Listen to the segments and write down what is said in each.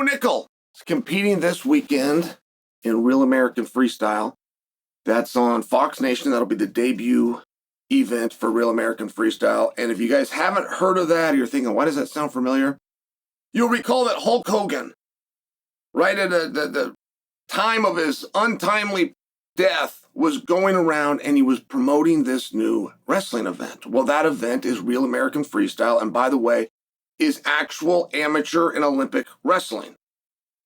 Bo Nickal is competing this weekend in Real American Freestyle. That's on Fox Nation. That'll be the debut event for Real American Freestyle. And if you guys haven't heard of that, or you're thinking, why does that sound familiar? You'll recall that Hulk Hogan, right at the time of his untimely death, was going around and he was promoting this new wrestling event. Well, that event is Real American Freestyle, and by the way, is actual amateur and Olympic wrestling.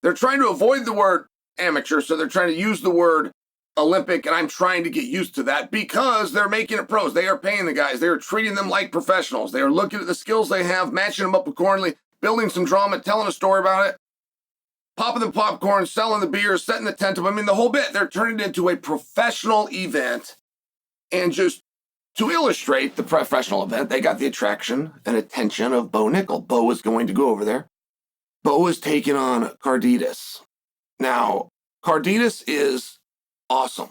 They're trying to avoid the word amateur, so they're trying to use the word Olympic, and I'm trying to get used to that because they're making it pros. They are paying the guys. They are treating them like professionals. They are looking at the skills they have, matching them up accordingly, building some drama, telling a story about it, popping the popcorn, selling the beers, setting the tent up. I mean, the whole bit. They're turning it into a professional event. And just to illustrate the professional event, they got the attraction and attention of Bo Nickal. Bo is going to go over there. Bo is taking on Cardus. Now, Cardus is awesome.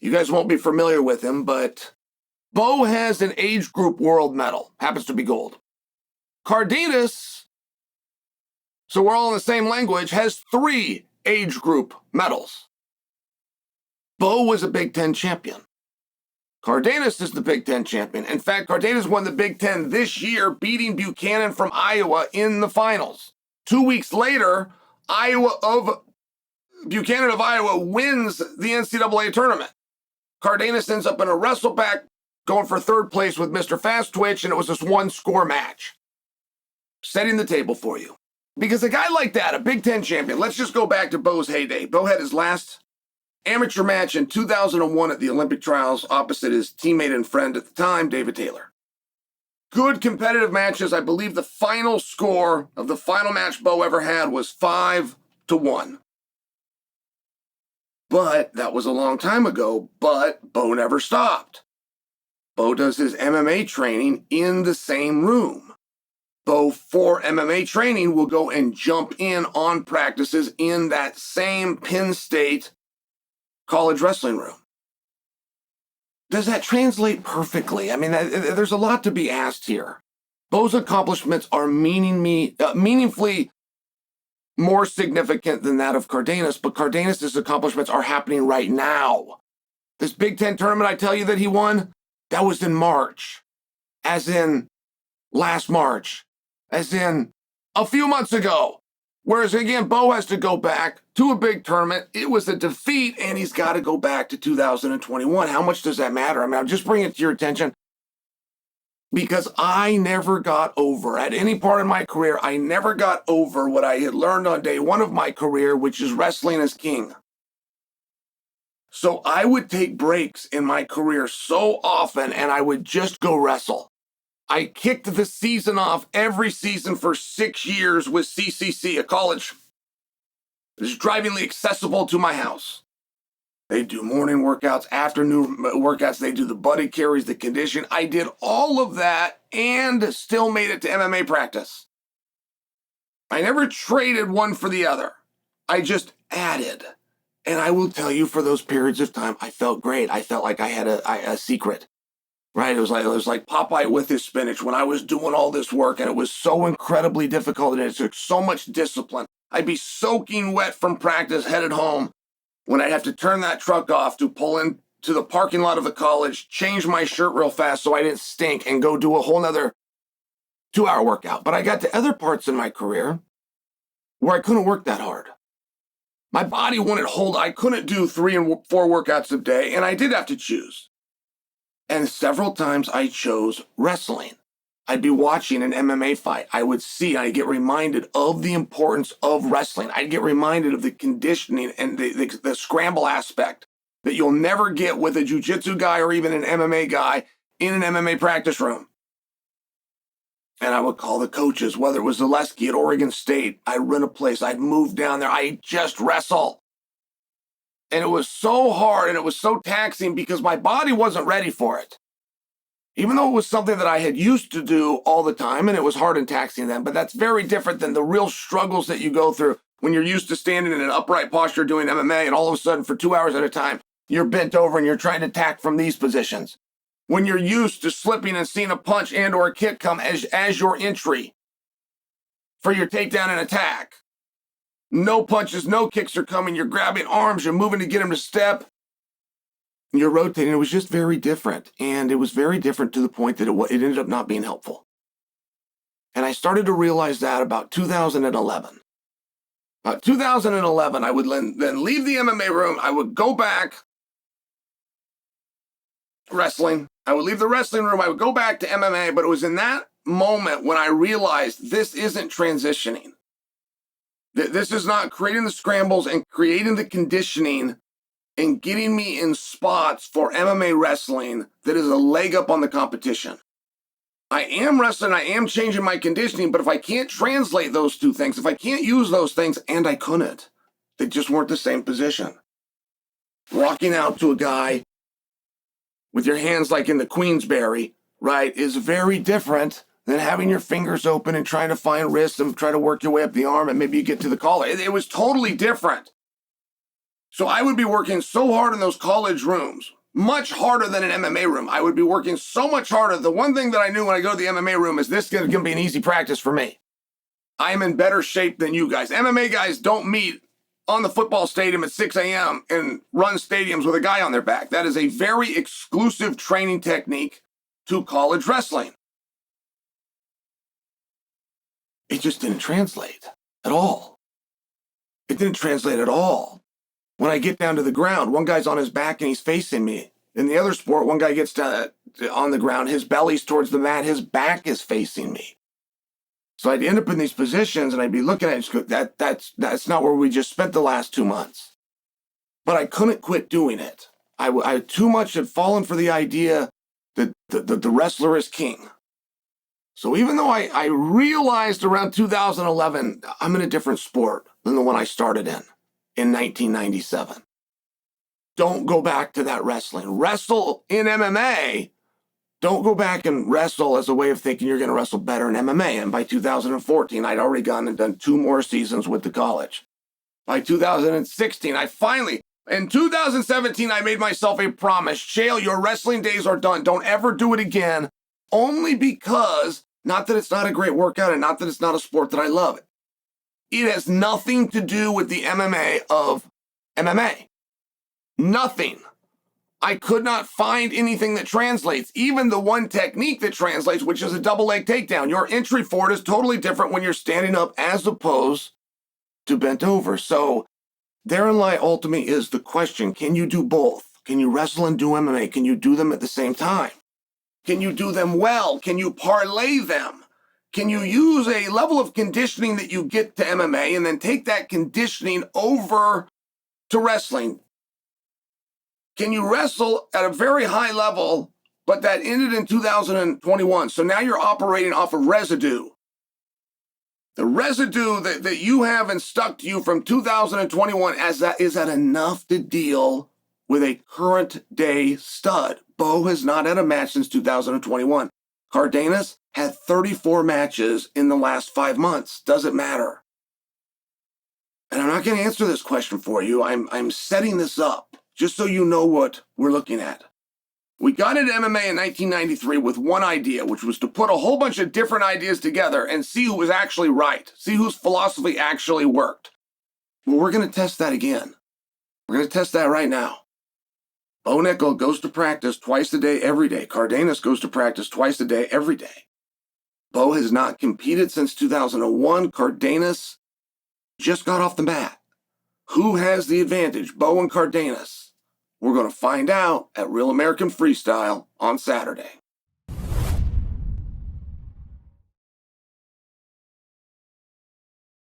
You guys won't be familiar with him, but Bo has an age group world medal. Happens to be gold. Cardus, so we're all in the same language, has 3 age group medals. Bo was a Big Ten champion. Cardus is the Big Ten champion. In fact, Cardus won the Big Ten this year, beating Buchanan from Iowa in the finals. 2 weeks later, Buchanan of Iowa wins the NCAA tournament. Cardus ends up in a wrestleback going for 3rd place with Mr. Fast Twitch, and it was this 1-score match. Setting the table for you. Because a guy like that, a Big Ten champion, let's just go back to Bo's heyday. Bo had his last amateur match in 2001 at the Olympic trials opposite his teammate and friend at the time, David Taylor. Good competitive matches. I believe the final score of the final match Bo ever had was 5-1. But that was a long time ago, but Bo never stopped. Bo does his MMA training in the same room. Bo, for MMA training, will go and jump in on practices in that same Penn State college wrestling room. Does that translate perfectly? I mean, there's a lot to be asked here. Bo's accomplishments are meaningfully more significant than that of Cardus, but Cardus' accomplishments are happening right now. This Big Ten tournament I tell you that he won, that was in March, as in last March, as in a few months ago. Whereas, again, Bo has to go back to a big tournament. It was a defeat, and he's got to go back to 2021. How much does that matter? I mean, I'm just bringing it to your attention because I never got over, at any part of my career, I never got over what I had learned on day 1 of my career, which is wrestling as king. So I would take breaks in my career so often, and I would just go wrestle. I kicked the season off every season for 6 years with CCC, a college that is drivingly accessible to my house. They do morning workouts, afternoon workouts. They do the buddy carries, the condition. I did all of that and still made it to MMA practice. I never traded one for the other. I just added. And I will tell you, for those periods of time, I felt great. I felt like I had a secret. Right? It was like Popeye with his spinach when I was doing all this work, and it was so incredibly difficult, and it took so much discipline. I'd be soaking wet from practice headed home when I'd have to turn that truck off to pull into the parking lot of the college, change my shirt real fast so I didn't stink, and go do a whole nother 2-hour workout. But I got to other parts in my career where I couldn't work that hard. My body wouldn't hold. I couldn't do 3 and 4 workouts a day, and I did have to choose. And several times I chose wrestling. I'd be watching an MMA fight. I would see, I'd get reminded of the importance of wrestling. I'd get reminded of the conditioning and the scramble aspect that you'll never get with a jiu-jitsu guy or even an MMA guy in an MMA practice room. And I would call the coaches, whether it was Zaleski at Oregon State, I'd rent a place, I'd move down there, I'd just wrestle. And it was so hard and it was so taxing because my body wasn't ready for it. Even though it was something that I had used to do all the time, and it was hard and taxing then, but that's very different than the real struggles that you go through when you're used to standing in an upright posture doing MMA, and all of a sudden for 2 hours at a time, you're bent over and you're trying to attack from these positions. When you're used to slipping and seeing a punch and or a kick come as your entry for your takedown and attack. No punches, no kicks are coming. You're grabbing arms, you're moving to get him to step. You're rotating. It was just very different. And it was very different to the point that it ended up not being helpful. And I started to realize that about 2011. About 2011, I would then leave the MMA room. I would go back wrestling. I would leave the wrestling room. I would go back to MMA. But it was in that moment when I realized this isn't transitioning. This is not creating the scrambles and creating the conditioning and getting me in spots for MMA wrestling that is a leg up on the competition. I am wrestling, I am changing my conditioning, but if I can't translate those two things, if I can't use those things, and I couldn't, they just weren't the same position. Walking out to a guy with your hands like in the Queensberry, right, is very different than having your fingers open and trying to find wrists and try to work your way up the arm and maybe you get to the collar. It was totally different. So I would be working so hard in those college rooms, much harder than an MMA room. I would be working so much harder. The one thing that I knew when I go to the MMA room is this is going to be an easy practice for me. I am in better shape than you guys. MMA guys don't meet on the football stadium at 6 a.m. and run stadiums with a guy on their back. That is a very exclusive training technique to college wrestling. It just didn't translate at all. It didn't translate at all. When I get down to the ground, one guy's on his back and he's facing me. In the other sport, one guy gets down on the ground, his belly's towards the mat, his back is facing me. So I'd end up in these positions and I'd be looking at it and go, that's not where we just spent the last 2 months. But I couldn't quit doing it. I too much had fallen for the idea that the wrestler is king. So even though I realized around 2011, I'm in a different sport than the one I started in 1997. Don't go back to that wrestling. Wrestle in MMA. Don't go back and wrestle as a way of thinking you're going to wrestle better in MMA. And by 2014, I'd already gone and done 2 more seasons with the college. By 2016, in 2017, I made myself a promise. Chael, your wrestling days are done. Don't ever do it again. Only because, not that it's not a great workout and not that it's not a sport that I love. It has nothing to do with the MMA of MMA. Nothing. I could not find anything that translates. Even the one technique that translates, which is a double leg takedown. Your entry for it is totally different when you're standing up as opposed to bent over. So therein lie ultimately is the question, can you do both? Can you wrestle and do MMA? Can you do them at the same time? Can you do them well? Can you parlay them? Can you use a level of conditioning that you get to MMA and then take that conditioning over to wrestling? Can you wrestle at a very high level, but that ended in 2021? So now you're operating off of residue. The residue that you have and stuck to you from 2021, is that enough to deal with a current day stud? Bo has not had a match since 2021. Cardenas had 34 matches in the last 5 months. Doesn't matter. And I'm not going to answer this question for you. I'm setting this up just so you know what we're looking at. We got into MMA in 1993 with one idea, which was to put a whole bunch of different ideas together and see who was actually right, see whose philosophy actually worked. Well, we're going to test that again. We're going to test that right now. Bo Nickal goes to practice twice a day, every day. Cardenas goes to practice twice a day, every day. Bo has not competed since 2001. Cardenas just got off the mat. Who has the advantage, Bo and Cardenas? We're going to find out at Real American Freestyle on Saturday.